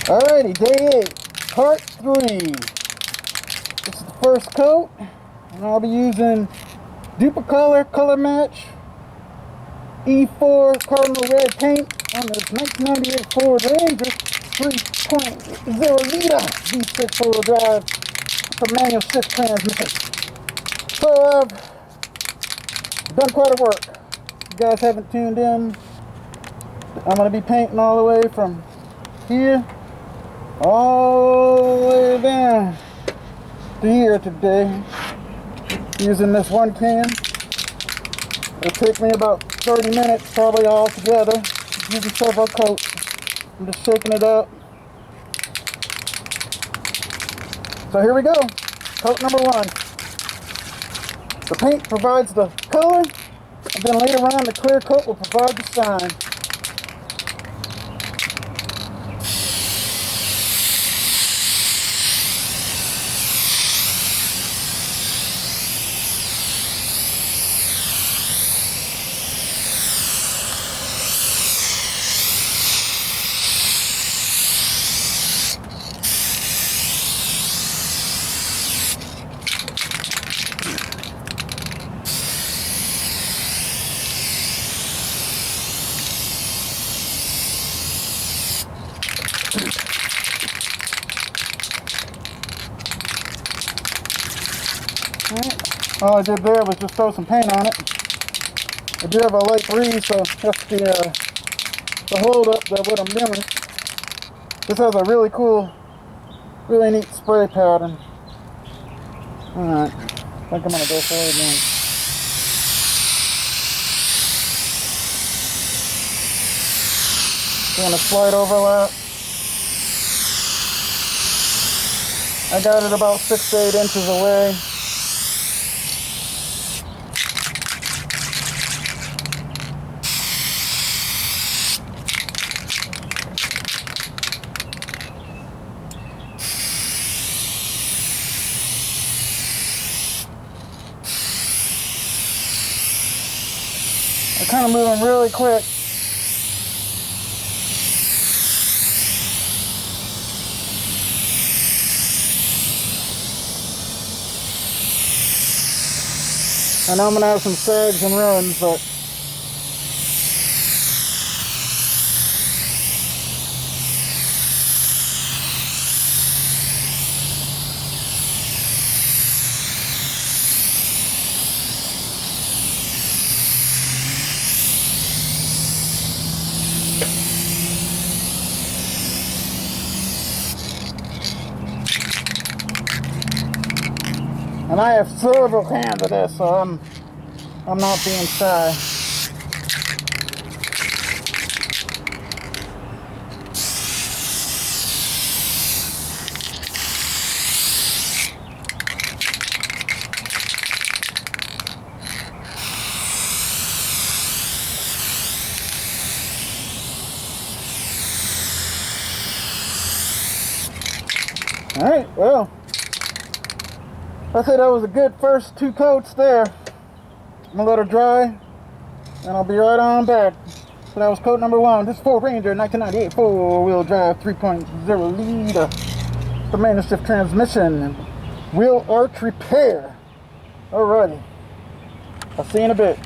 Alrighty, day 8, part 3. This is the first coat, and I'll be using Duplicolor color match E4 Cardinal red paint on this 1998 Ford Ranger 3.0 liter V6 four-wheel drive for manual shift transmission. So I've done quite a work. If you guys haven't tuned in, I'm going to be painting all the way from here all the way down to here today using this one can. It'll take me about 30 minutes probably all together using several coats. I'm just shaking it up. So here we go. Coat number 1. The paint provides the color, and then later on the clear coat will provide the shine. All I did there was just throw some paint on it. I do have a light breeze, so that's the hold up that what I'm doing. This has a really cool, really neat spray pattern. Alright, I think I'm gonna go for it again. Doing a slight overlap. I got it about 6 to 8 inches away. I'm kind of moving really quick. I know I'm going to have some sags and runs, but and I have several cans of this, so I'm not being shy. All right, well, I said that was a good first 2 coats there. I'm gonna let her dry, and I'll be right on back. So that was coat number 1. This is Ford Ranger 1998 4-wheel drive 3.0 liter for manual shift transmission and wheel arch repair. Alrighty, I'll see you in a bit.